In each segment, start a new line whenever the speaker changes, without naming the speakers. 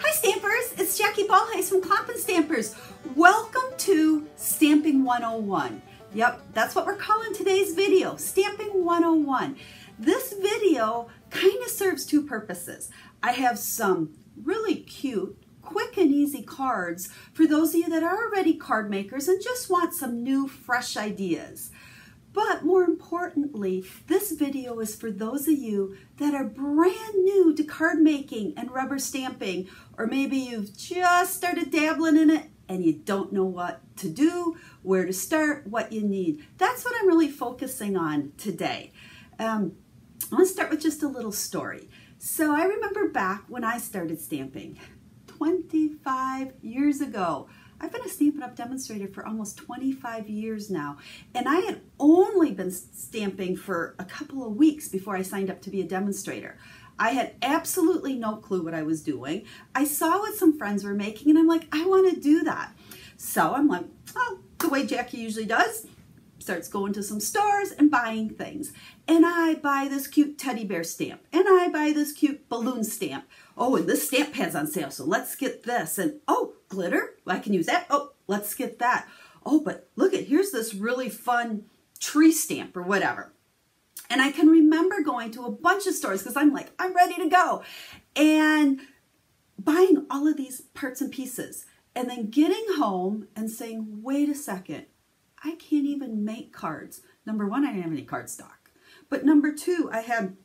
Hi Stampers, it's Jackie Bolhuis from Klompen Stampers. Welcome to Stamping 101. Yep, that's what we're calling today's video, Stamping 101. This video kind of serves two purposes. I have some really cute, quick and easy cards for those of you that are already card makers and just want some new, fresh ideas. But more importantly, this video is for those of you that are brand new to card making and rubber stamping, or maybe you've just started dabbling in it and you don't know what to do, where to start, what you need. That's what I'm really focusing on today. I want to start with just a little story. So I remember back when I started stamping 25 years ago. I've been a Stampin' Up! Demonstrator for almost 25 years now, and I had only been stamping for a couple of weeks before I signed up to be a demonstrator. I had absolutely no clue what I was doing. I saw what some friends were making, and I'm like, I want to do that. So I'm like, oh, the way Jackie usually does, starts going to some stores and buying things. And I buy this cute teddy bear stamp, and I buy this cute balloon stamp. Oh, and this stamp pad's on sale, so let's get this. And oh, glitter, I can use that. Oh, let's get that. Oh, but look at, here's this really fun tree stamp or whatever. And I can remember going to a bunch of stores because I'm like, I'm ready to go. And buying all of these parts and pieces and then getting home and saying, wait a second, I can't even make cards. Number one, I didn't have any cardstock. But number two, I had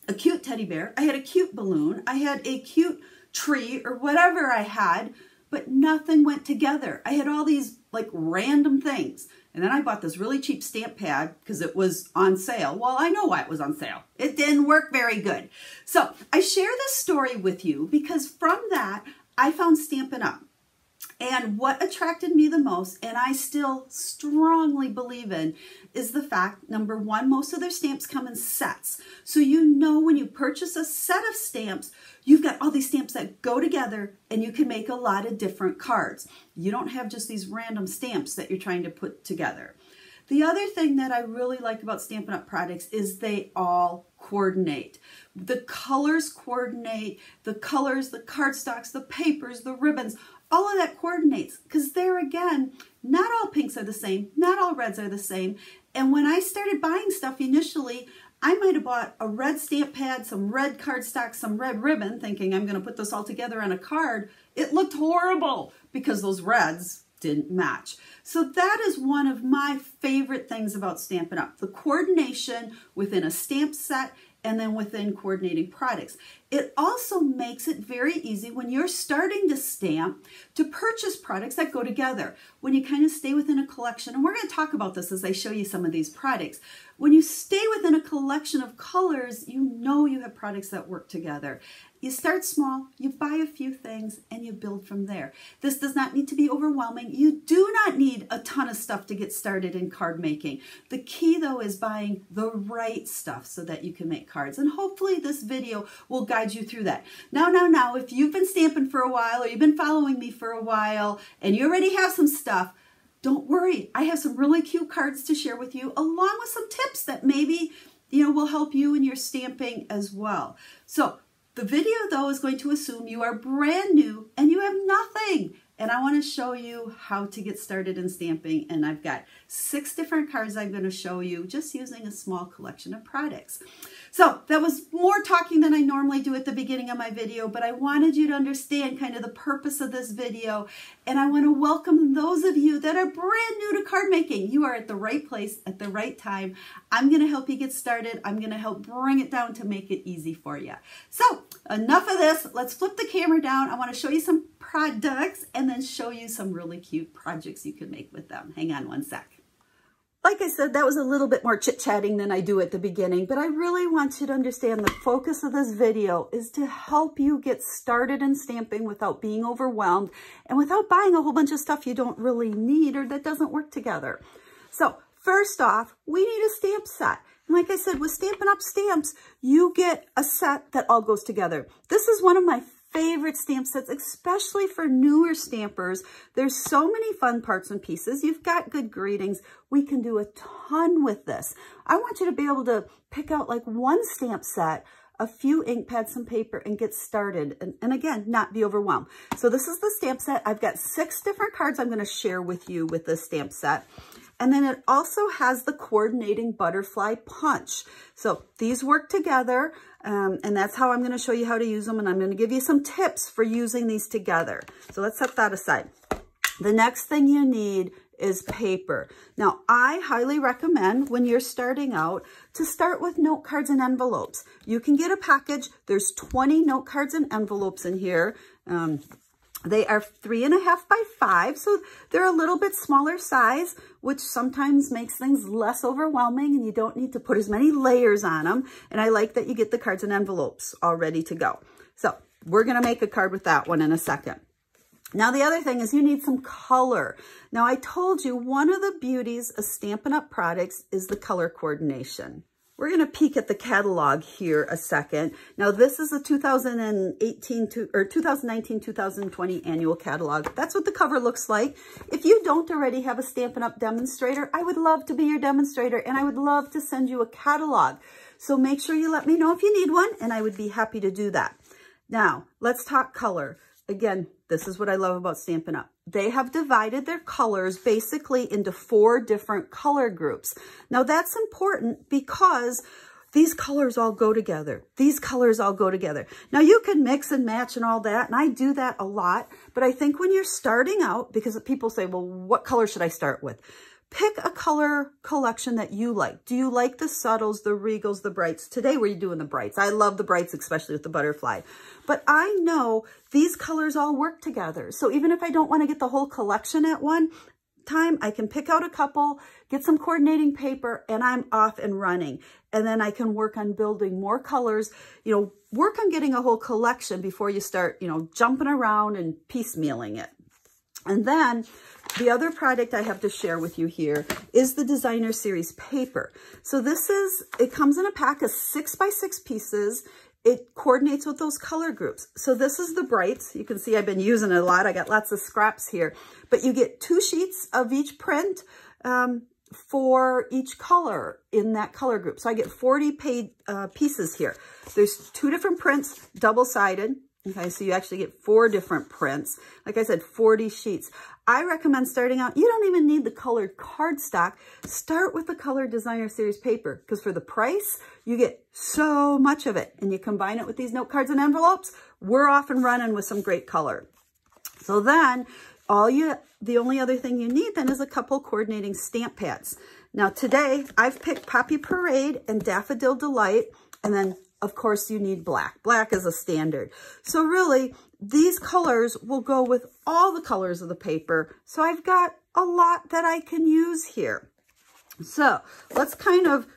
a cute teddy bear, I had a cute balloon, I had a cute tree or whatever I had, but nothing went together. I had all these like random things. And then I bought this really cheap stamp pad because it was on sale. Well, I know why it was on sale. It didn't work very good. So I share this story with you because from that, I found Stampin' Up! And what attracted me the most, and I still strongly believe in, is the fact, number one, most of their stamps come in sets. So you know when you purchase a set of stamps, you've got all these stamps that go together and you can make a lot of different cards. You don't have just these random stamps that you're trying to put together. The other thing that I really like about Stampin' Up! Products is they all coordinate. The colors coordinate, the colors, the cardstocks, the papers, the ribbons, all of that coordinates because there again, not all pinks are the same, not all reds are the same. And when I started buying stuff initially, I might have bought a red stamp pad, some red cardstock, some red ribbon, thinking I'm going to put this all together on a card. It looked horrible because those reds didn't match. So that is one of my favorite things about Stampin' Up! The coordination within a stamp set and then within coordinating products. It also makes it very easy when you're starting to stamp to purchase products that go together. When you kind of stay within a collection, and we're going to talk about this as I show you some of these products. When you stay within a collection of colors, you know you have products that work together. You start small, you buy a few things, and you build from there. This does not need to be overwhelming. You do not need a ton of stuff to get started in card making. The key though is buying the right stuff so that you can make cards. And hopefully this video will guide you through that. Now, if you've been stamping for a while or you've been following me for a while and you already have some stuff, don't worry. I have some really cute cards to share with you along with some tips that maybe, will help you in your stamping as well. So the video though is going to assume you are brand new and you have nothing. And I want to show you how to get started in stamping. And I've got 6 different cards I'm going to show you just using a small collection of products. So that was more talking than I normally do at the beginning of my video, but I wanted you to understand kind of the purpose of this video. And I want to welcome those of you that are brand new to card making. You are at the right place at the right time. I'm going to help you get started. I'm going to help bring it down to make it easy for you. So enough of this. Let's flip the camera down. I want to show you some products and then show you some really cute projects you can make with them. Hang on one sec. Like I said, that was a little bit more chit-chatting than I do at the beginning, but I really want you to understand the focus of this video is to help you get started in stamping without being overwhelmed and without buying a whole bunch of stuff you don't really need or that doesn't work together. So first off, we need a stamp set. And like I said, with Stampin' Up! Stamps, you get a set that all goes together. This is one of my favorite stamp sets, especially for newer stampers. There's so many fun parts and pieces. You've got good greetings. We can do a ton with this. I want you to be able to pick out like one stamp set a few ink pads, some paper, and get started. And again, not be overwhelmed. So this is the stamp set. I've got 6 different cards I'm going to share with you with this stamp set. And then it also has the coordinating butterfly punch. So these work together, and that's how I'm going to show you how to use them. And I'm going to give you some tips for using these together. So let's set that aside. The next thing you need is paper. Now, I highly recommend when you're starting out to start with note cards and envelopes. You can get a package. There's 20 note cards and envelopes in here. They are 3.5 by 5, so they're a little bit smaller size, which sometimes makes things less overwhelming and you don't need to put as many layers on them. And I like that you get the cards and envelopes all ready to go. So we're going to make a card with that one in a second. Now, the other thing is you need some color. Now, I told you one of the beauties of Stampin' Up! Products is the color coordination. We're going to peek at the catalog here a second. Now, this is a 2019-2020 annual catalog. That's what the cover looks like. If you don't already have a Stampin' Up! Demonstrator, I would love to be your demonstrator, and I would love to send you a catalog. So make sure you let me know if you need one, and I would be happy to do that. Now, let's talk color. Again, this is what I love about Stampin' Up! They have divided their colors basically into 4 different color groups. Now, that's important because these colors all go together. These colors all go together. Now, you can mix and match and all that, and I do that a lot. But I think when you're starting out, because people say, well, what color should I start with? Pick a color collection that you like. Do you like the subtles, the regals, the brights? Today we're doing the brights. I love the brights, especially with the butterfly. But I know these colors all work together. So even if I don't want to get the whole collection at one time, I can pick out a couple, get some coordinating paper, and I'm off and running. And then I can work on building more colors, work on getting a whole collection before you start, jumping around and piecemealing it. And then the other product I have to share with you here is the Designer Series paper. So it comes in a pack of 6 by 6 pieces. It coordinates with those color groups. So this is the brights. You can see I've been using it a lot. I got lots of scraps here. But you get 2 sheets of each print for each color in that color group. So I get 40 pieces here. There's 2 different prints, double-sided. Okay, so you actually get 4 different prints. Like I said, 40 sheets. I recommend starting out, you don't even need the colored cardstock. Start with the Color Designer Series paper, because for the price, you get so much of it. And you combine it with these note cards and envelopes, we're off and running with some great color. So then, the only other thing you need then is a couple coordinating stamp pads. Now today, I've picked Poppy Parade and Daffodil Delight, and then of course, you need black. Black is a standard. So really, these colors will go with all the colors of the paper. So I've got a lot that I can use here. So let's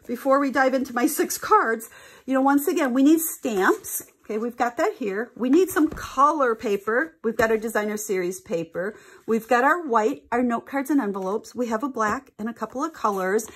before we dive into my 6 cards, once again, we need stamps. Okay, we've got that here. We need some color paper. We've got our Designer Series paper. We've got our white, our note cards and envelopes. We have a black and a couple of colors.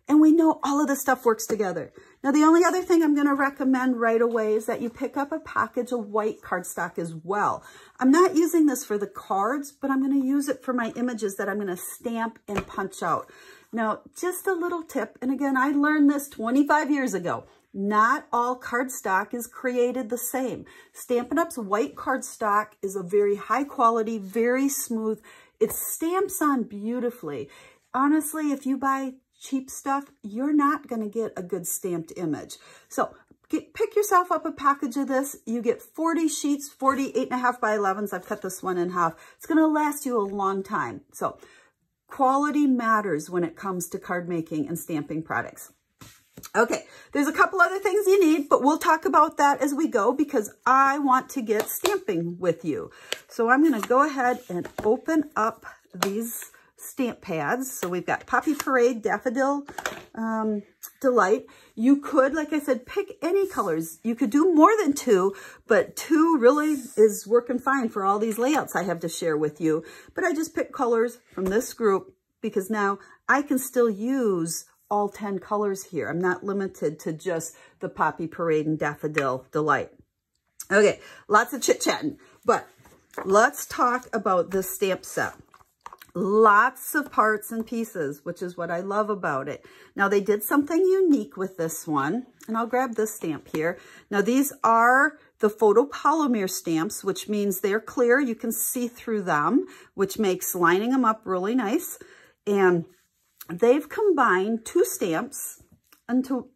And we know all of this stuff works together. Now, the only other thing I'm going to recommend right away is that you pick up a package of white cardstock as well. I'm not using this for the cards, but I'm going to use it for my images that I'm going to stamp and punch out. Now, just a little tip, and again, I learned this 25 years ago. Not all cardstock is created the same. Stampin' Up's white cardstock is a very high quality, very smooth. It stamps on beautifully. Honestly, if you buy cheap stuff, you're not going to get a good stamped image. So pick yourself up a package of this. You get 40 sheets, 40 8.5 by 11s. I've cut this one in half. It's going to last you a long time. So quality matters when it comes to card making and stamping products. Okay, there's a couple other things you need, but we'll talk about that as we go because I want to get stamping with you. So I'm going to go ahead and open up these stamp pads. So we've got Poppy Parade, Daffodil Delight. You could, like I said, pick any colors. You could do more than 2, but 2 really is working fine for all these layouts I have to share with you. But I just picked colors from this group because now I can still use all 10 colors here. I'm not limited to just the Poppy Parade and Daffodil Delight. Okay, lots of chit-chatting, but let's talk about this stamp set. Lots of parts and pieces, which is what I love about it. Now they did something unique with this one, and I'll grab this stamp here. Now these are the photopolymer stamps, which means they're clear. You can see through them, which makes lining them up really nice. And they've combined two stamps into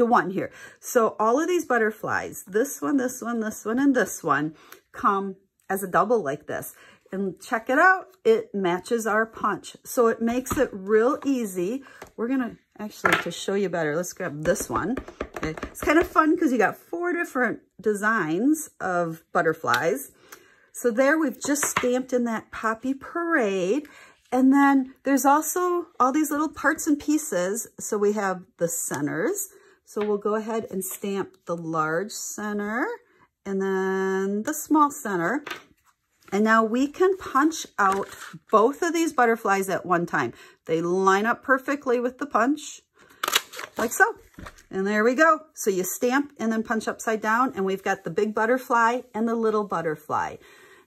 one here. So all of these butterflies, this one, this one, this one, and this one, come as a double like this. And check it out, it matches our punch. So it makes it real easy. We're gonna, actually, to show you better, let's grab this one. Okay. It's kind of fun because you got 4 different designs of butterflies. So there we've just stamped in that Poppy Parade. And then there's also all these little parts and pieces. So we have the centers. So we'll go ahead and stamp the large center and then the small center. And now we can punch out both of these butterflies at one time. They line up perfectly with the punch, like so. And there we go. So you stamp and then punch upside down, and we've got the big butterfly and the little butterfly.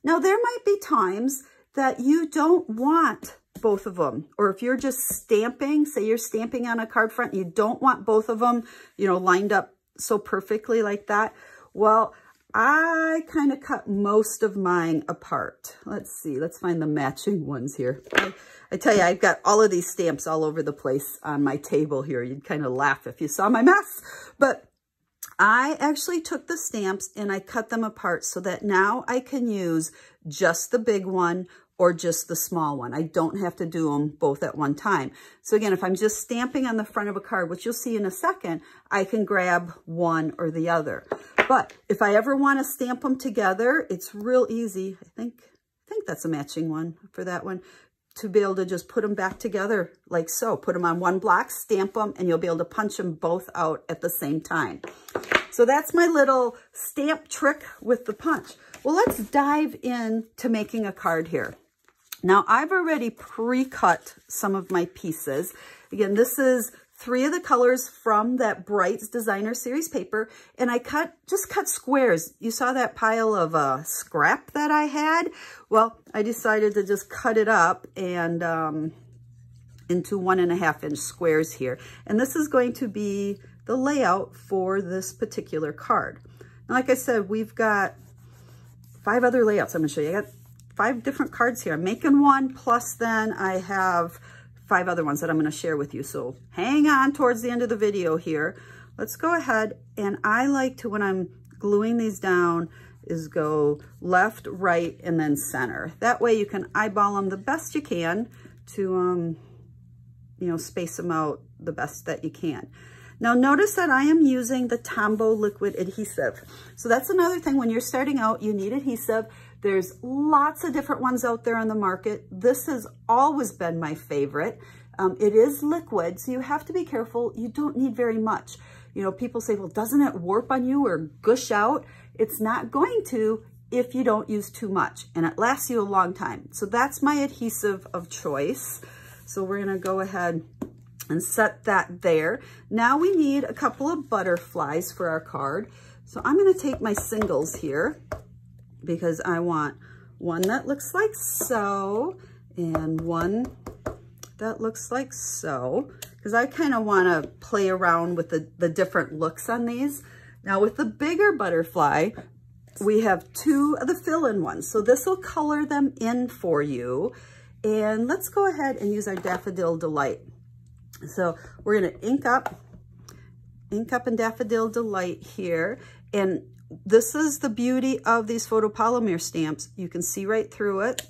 Now there might be times that you don't want both of them, or if you're just stamping, say you're stamping on a card front, you don't want both of them, you know, lined up so perfectly like that. Well, I kind of cut most of mine apart. Let's see, let's find the matching ones here. I tell you, I've got all of these stamps all over the place on my table here. You'd kind of laugh if you saw my mess, but I actually took the stamps and I cut them apart so that now I can use just the big one or just the small one. I don't have to do them both at one time. So again, if I'm just stamping on the front of a card, which you'll see in a second, I can grab one or the other. But if I ever want to stamp them together, it's real easy. I think that's a matching one for that one, to be able to just put them back together like so. Put them on one block, stamp them, and you'll be able to punch them both out at the same time. So that's my little stamp trick with the punch. Well, let's dive into making a card here. Now, I've already pre-cut some of my pieces. Again, this is 3 of the colors from that Brights Designer Series paper, and I just cut squares. You saw that pile of scrap that I had? Well, I decided to just cut it up and into 1.5-inch squares here. And this is going to be the layout for this particular card. Now, like I said, we've got 5 other layouts I'm gonna show you. I got 5 different cards here. I'm making one, plus then I have 5 other ones that I'm going to share with you. So hang on towards the end of the video here. Let's go ahead, and I like to, when I'm gluing these down, is go left, right, and then center. That way you can eyeball them the best you can to, you know, space them out the best that you can. Now notice that I am using the Tombow liquid adhesive. So that's another thing, when you're starting out, you need adhesive. There's lots of different ones out there on the market. This has always been my favorite. It is liquid, so you have to be careful. You don't need very much. You know, people say, well, doesn't it warp on you or gush out? It's not going to if you don't use too much, and it lasts you a long time. So that's my adhesive of choice. So we're gonna go ahead and set that there. Now we need a couple of butterflies for our card. So I'm gonna take my singles here, because I want one that looks like so and one that looks like so, because I kind of want to play around with the different looks on these. Now with the bigger butterfly, we have 2 of the fill-in ones. So this will color them in for you. And let's go ahead and use our Daffodil Delight. So we're going to ink up in Daffodil Delight here. And this is the beauty of these photopolymer stamps. You can see right through it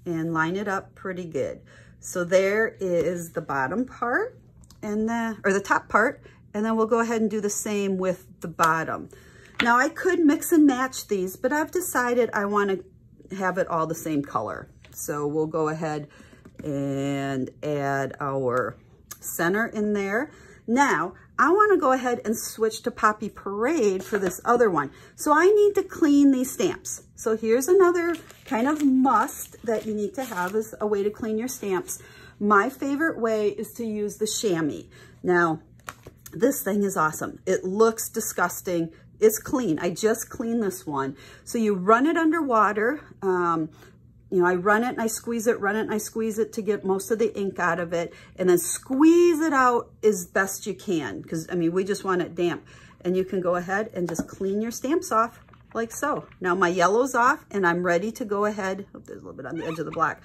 and line it up pretty good. So there is the bottom part, and the top part, and then we'll go ahead and do the same with the bottom. Now I could mix and match these, but I've decided I want to have it all the same color. So we'll go ahead and add our center in there. Now, I want to go ahead and switch to Poppy Parade for this other one. So I need to clean these stamps. So here's another kind of must that you need to have, is a way to clean your stamps. My favorite way is to use the chamois. Now, this thing is awesome. It looks disgusting. It's clean. I just cleaned this one. So you run it under water. you know, I run it and I squeeze it, run it and I squeeze it to get most of the ink out of it, and then squeeze it out as best you can, because I mean, we just want it damp. And you can go ahead and just clean your stamps off like so. Now my yellow's off and I'm ready to go ahead, oh, there's a little bit on the edge of the black,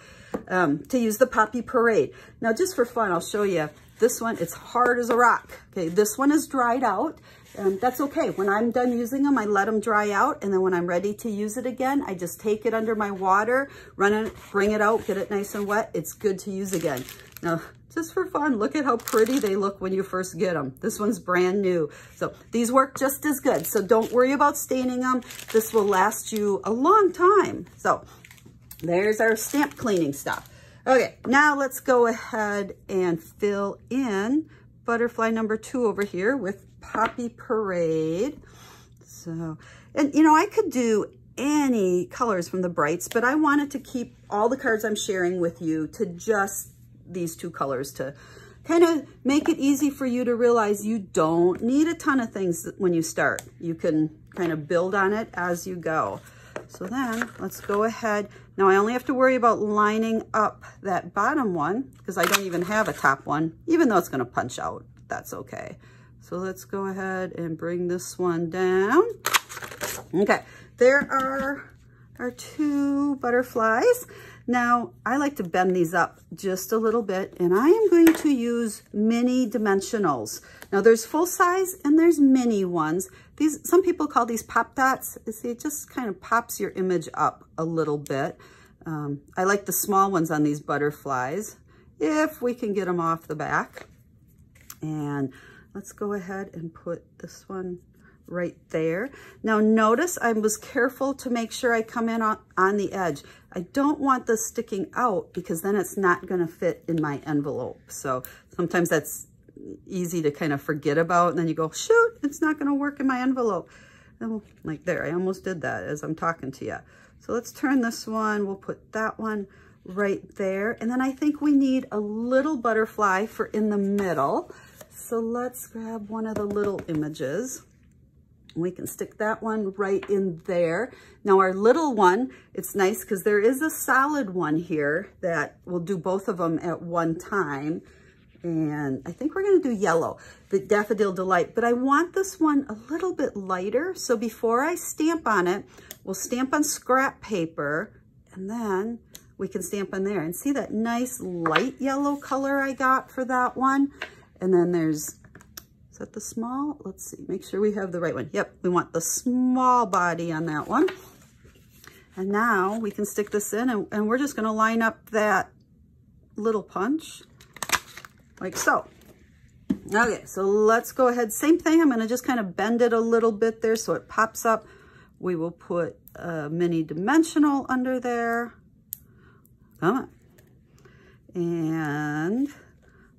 to use the Poppy Parade. Now just for fun, I'll show you this one. It's hard as a rock. Okay, this one is dried out. That's okay. When I'm done using them, I let them dry out. And then when I'm ready to use it again, I just take it under my water, run it, bring it out, get it nice and wet. It's good to use again. Now, just for fun, look at how pretty they look when you first get them. This one's brand new. So these work just as good. So don't worry about staining them. This will last you a long time. So there's our stamp cleaning stuff. Okay, now let's go ahead and fill in butterfly number 2 over here with Poppy Parade. So, and you know, I could do any colors from the brights, but I wanted to keep all the cards I'm sharing with you to just these 2 colors to kind of make it easy for you to realize you don't need a ton of things when you start. You can kind of build on it as you go. So then let's go ahead. Now I only have to worry about lining up that bottom one because I don't even have a top one, even though it's going to punch out. That's okay. So let's go ahead and bring this one down. Okay, there are our 2 butterflies. Now, I like to bend these up just a little bit, and I am going to use mini dimensionals. Now, there's full size and there's mini ones. These, some people call these pop dots. You see, it just kind of pops your image up a little bit. I like the small ones on these butterflies, if we can get them off the back. And let's go ahead and put this one right there. Now notice I was careful to make sure I come in on the edge. I don't want this sticking out because then it's not going to fit in my envelope. So sometimes that's easy to kind of forget about, and then you go, shoot, it's not going to work in my envelope. And like there, I almost did that as I'm talking to you. So let's turn this one, we'll put that one right there. And then I think we need a little butterfly for in the middle. So let's grab one of the little images. We can stick that one right in there. Now our little one, it's nice because there is a solid one here that will do both of them at one time. And I think we're going to do yellow, the Daffodil Delight. But I want this one a little bit lighter. So before I stamp on it, we'll stamp on scrap paper. And then we can stamp on there. And see that nice light yellow color I got for that one? And then there's, is that the small? Let's see, make sure we have the right one. Yep, we want the small body on that one. And now we can stick this in and we're just gonna line up that little punch like so. Okay, so let's go ahead. Same thing, I'm gonna just kind of bend it a little bit there so it pops up. We will put a mini dimensional under there. Come on. And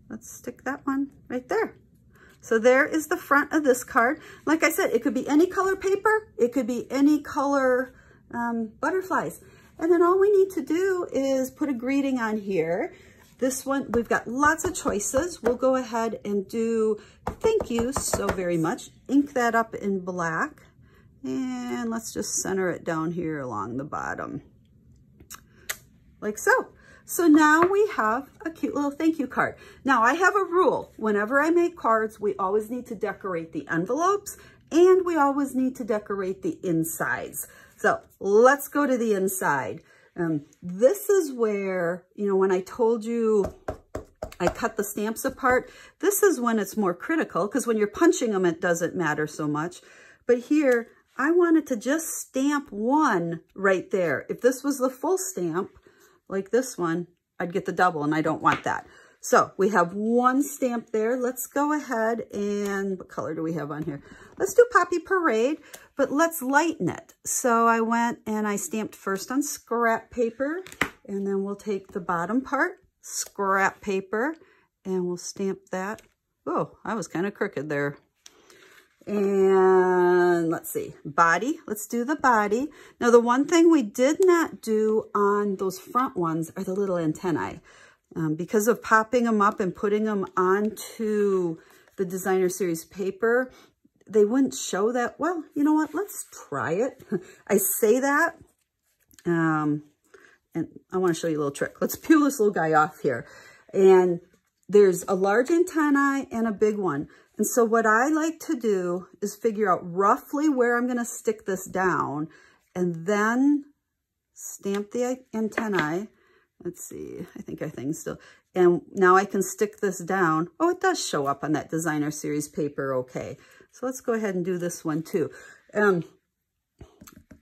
let's stick that one right there. So there is the front of this card. Like I said, it could be any color paper. It could be any color butterflies. And then all we need to do is put a greeting on here. This one, we've got lots of choices. We'll go ahead and do thank you so very much. Ink that up in black. And let's just center it down here along the bottom. Like so. So now we have a cute little thank you card. Now I have a rule. Whenever I make cards, we always need to decorate the envelopes and we always need to decorate the insides. So let's go to the inside. This is where, you know, when I told you I cut the stamps apart, this is when it's more critical because when you're punching them, it doesn't matter so much. But here, I wanted to just stamp one right there. If this was the full stamp, like this one, I'd get the double and I don't want that. So we have one stamp there. Let's go ahead and, what color do we have on here? Let's do Poppy Parade, but let's lighten it. So I went and I stamped first on scrap paper, and then we'll take the bottom part, scrap paper, and we'll stamp that. Oh, I was kind of crooked there. And let's see, body. Let's do the body. Now, the one thing we did not do on those front ones are the little antennae. Because of popping them up and putting them onto the designer series paper, they wouldn't show that. Well, you know what? Let's try it. I say that. And and I want to show you a little trick. Let's peel this little guy off here. And there's a large antennae and a big one. And so what I like to do is figure out roughly where I'm going to stick this down and then stamp the antennae. Let's see, I think our thing's still, and now I can stick this down. Oh, it does show up on that designer series paper, okay. So let's go ahead and do this one too.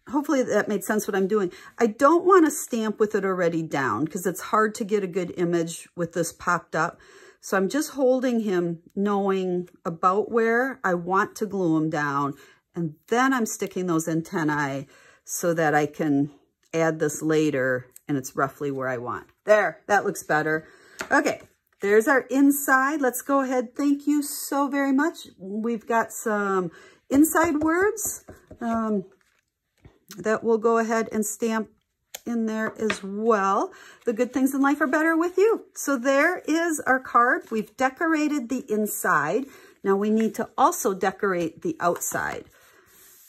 Hopefully that made sense what I'm doing. I don't want to stamp with it already down because it's hard to get a good image with this popped up. So I'm just holding him knowing about where I want to glue him down. And then I'm sticking those antennae so that I can add this later and it's roughly where I want. There, that looks better. Okay, there's our inside. Let's go ahead. Thank you so very much. We've got some inside words that we'll go ahead and stamp in there as well. The good things in life are better with you. So there is our card. We've decorated the inside. Now we need to also decorate the outside.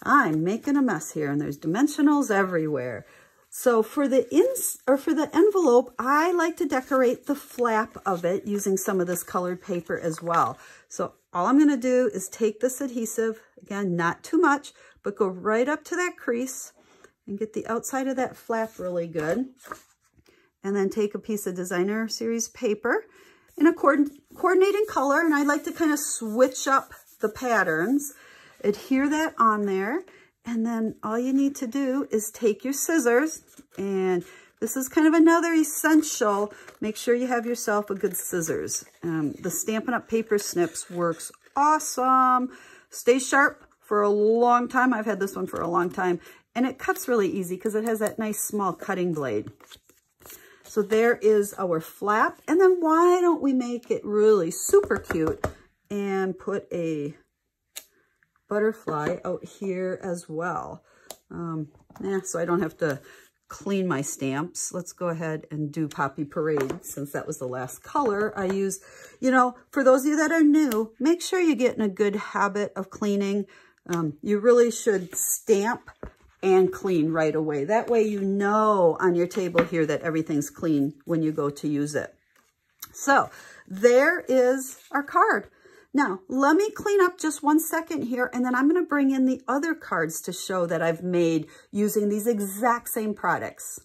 I'm making a mess here and there's dimensionals everywhere. So for the envelope, I like to decorate the flap of it using some of this colored paper as well. So all I'm going to do is take this adhesive, again, not too much, but go right up to that crease and get the outside of that flap really good. And then take a piece of designer series paper in a coordinating color. And I like to kind of switch up the patterns, adhere that on there. And then all you need to do is take your scissors, and this is kind of another essential. Make sure you have yourself a good scissors. The Stampin' Up! Paper Snips works awesome. Stays sharp for a long time. I've had this one for a long time. And it cuts really easy because it has that nice small cutting blade. So there is our flap. And then why don't we make it really super cute and put a butterfly out here as well. So I don't have to clean my stamps. Let's go ahead and do Poppy Parade since that was the last color I used. You know, for those of you that are new, make sure you get in a good habit of cleaning. You really should stamp and clean right away. That way you know on your table here that everything's clean when you go to use it. So there is our card. Now, let me clean up just 1 second here, and then I'm going to bring in the other cards to show that I've made using these exact same products.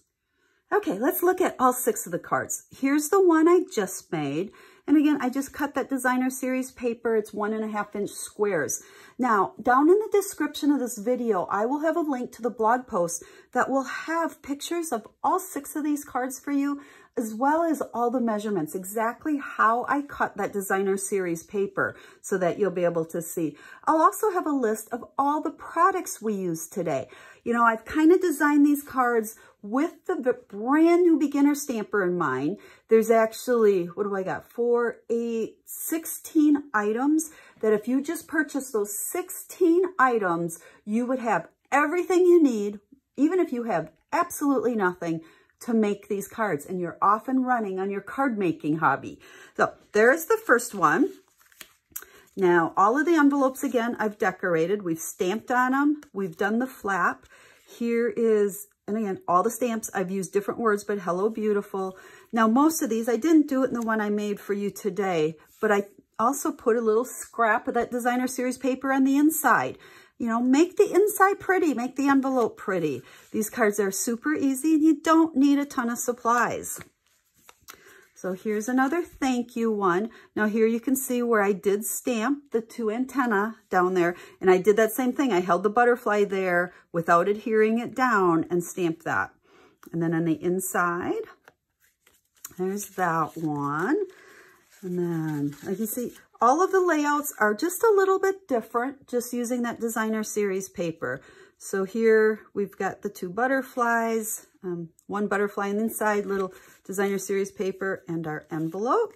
Okay, let's look at all 6 of the cards. Here's the one I just made. And again, I just cut that designer series paper. It's 1.5-inch squares. Now, down in the description of this video, I will have a link to the blog post that will have pictures of all 6 of these cards for you, as well as all the measurements, exactly how I cut that designer series paper so that you'll be able to see. I'll also have a list of all the products we use today. You know, I've kind of designed these cards with the brand new beginner stamper in mind. There's actually, what do I got? 4, 8, 16 items that if you just purchase those 16 items, you would have everything you need, even if you have absolutely nothing, to make these cards, and you're off and running on your card making hobby. So there's the first one. Now, all of the envelopes, again, I've decorated. We've stamped on them. We've done the flap. Here is, and again, all the stamps, I've used different words, but Hello Beautiful. Now, most of these, I didn't do it in the one I made for you today, but I also put a little scrap of that designer series paper on the inside. You know, make the inside pretty, make the envelope pretty. These cards are super easy and you don't need a ton of supplies. So here's another thank you one. Now here you can see where I did stamp the 2 antennae down there. And I did that same thing. I held the butterfly there without adhering it down and stamped that. And then on the inside, there's that one. And then, like you see, all of the layouts are just a little bit different, just using that designer series paper. So here we've got the 2 butterflies, 1 butterfly on the inside, little designer series paper, and our envelope.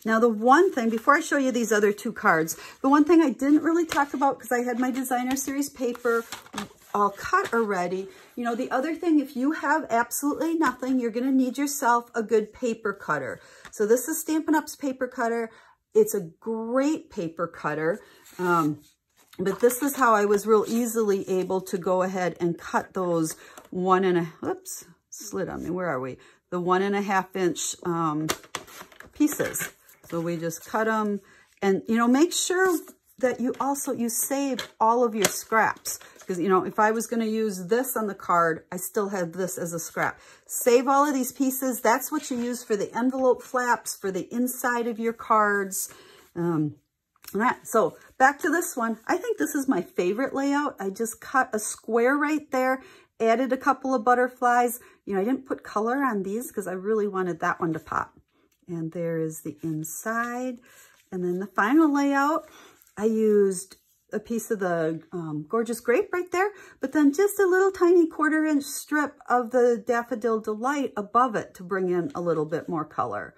Now the one thing, before I show you these other 2 cards, the one thing I didn't really talk about because I had my designer series paper all cut already. You know, the other thing, if you have absolutely nothing, you're going to need yourself a good paper cutter. So this is Stampin' Up's paper cutter. It's a great paper cutter, but this is how I was real easily able to go ahead and cut those 1.5, oops, slit them. And where are we? The 1.5 inch pieces. So we just cut them, and you know, make sure that you save all of your scraps, because you know, if I was going to use this on the card, I still have this as a scrap. Save all of these pieces. That's what you use for the envelope flaps, for the inside of your cards. So back to this one. I think this is my favorite layout. I just cut a square right there, added a couple of butterflies. You know, I didn't put color on these because I really wanted that one to pop. And there is the inside. And then the final layout, I used a piece of the Gorgeous Grape right there, but then just a little tiny 1/4 inch strip of the Daffodil Delight above it to bring in a little bit more color.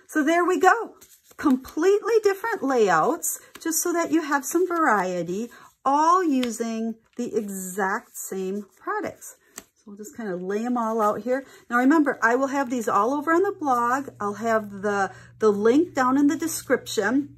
So there we go. Completely different layouts, just so that you have some variety, all using the exact same products. So we'll just kind of lay them all out here. Now remember, I will have these all over on the blog. I'll have the link down in the description.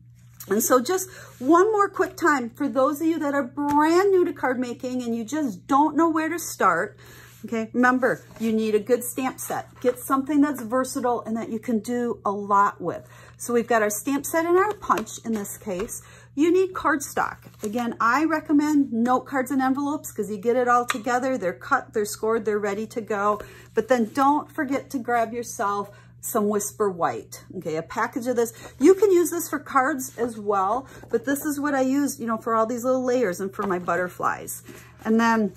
And so just one more quick time for those of you that are brand new to card making and you just don't know where to start. Okay, remember, you need a good stamp set. Get something that's versatile and that you can do a lot with. So we've got our stamp set and our punch in this case. You need cardstock. Again, I recommend note cards and envelopes because you get it all together. They're cut, they're scored, they're ready to go. But then don't forget to grab yourself some Whisper White. Okay, a package of this. You can use this for cards as well, but this is what I use, you know, for all these little layers and for my butterflies. And then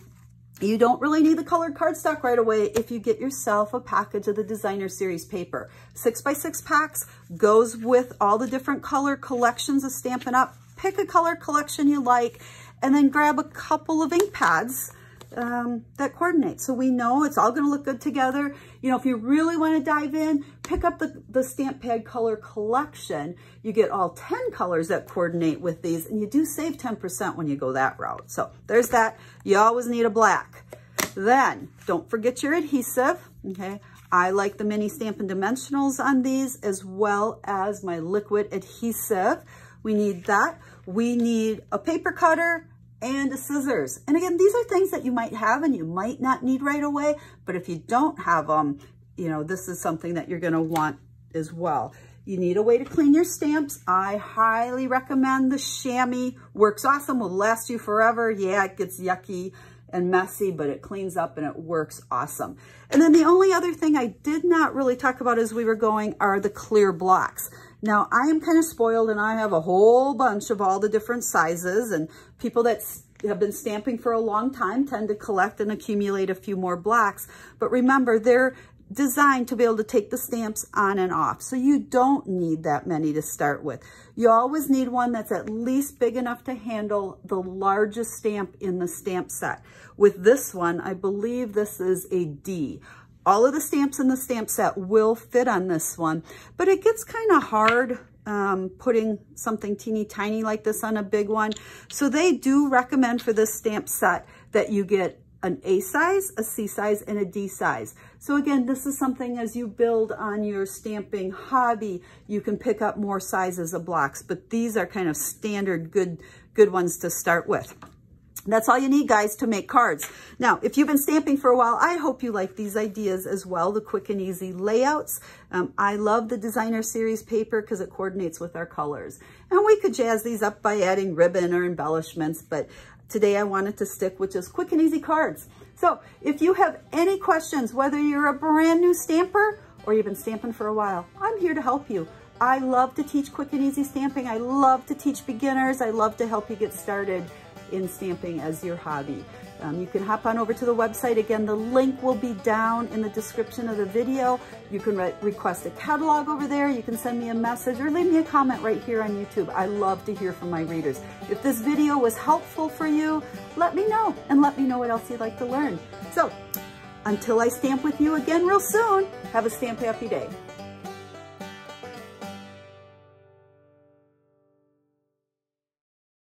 you don't really need the colored cardstock right away if you get yourself a package of the Designer Series paper. 6x6 packs goes with all the different color collections of Stampin' Up. Pick a color collection you like, and then grab a couple of ink pads that coordinate. So we know it's all going to look good together. You know, if you really want to dive in, pick up the Stamp Pad color collection. You get all 10 colors that coordinate with these, and you do save 10% when you go that route. So there's that. You always need a black. Then don't forget your adhesive. Okay, I like the mini Stampin' Dimensionals on these, as well as my liquid adhesive. We need that. We need a paper cutter and a scissors. And again, these are things that you might have and you might not need right away, but if you don't have them, you know, this is something that you're going to want as well. You need a way to clean your stamps. I highly recommend the chamois. Works awesome, will last you forever. Yeah, it gets yucky and messy, but it cleans up and it works awesome. And then the only other thing I did not really talk about as we were going are the clear blocks. Now, I am kind of spoiled and I have a whole bunch of all the different sizes, and people that have been stamping for a long time tend to collect and accumulate a few more blocks. But remember, they're designed to be able to take the stamps on and off. So you don't need that many to start with. You always need one that's at least big enough to handle the largest stamp in the stamp set. With this one, I believe this is a D. All of the stamps in the stamp set will fit on this one, but it gets kind of hard putting something teeny tiny like this on a big one. So they do recommend for this stamp set that you get an A size, a C size, and a D size. So again, this is something as you build on your stamping hobby, you can pick up more sizes of blocks, but these are kind of standard good ones to start with. That's all you need, guys, to make cards. Now, if you've been stamping for a while, I hope you like these ideas as well, the quick and easy layouts. I love the Designer Series paper because it coordinates with our colors. And we could jazz these up by adding ribbon or embellishments, but today I wanted to stick with just quick and easy cards. So if you have any questions, whether you're a brand new stamper or you've been stamping for a while, I'm here to help you. I love to teach quick and easy stamping. I love to teach beginners. I love to help you get started in stamping as your hobby. You can hop on over to the website. Again, the link will be down in the description of the video. You can request a catalog over there. You can send me a message or leave me a comment right here on YouTube. I love to hear from my readers. If this video was helpful for you, let me know, and let me know what else you'd like to learn. So until I stamp with you again real soon, have a stamp happy day.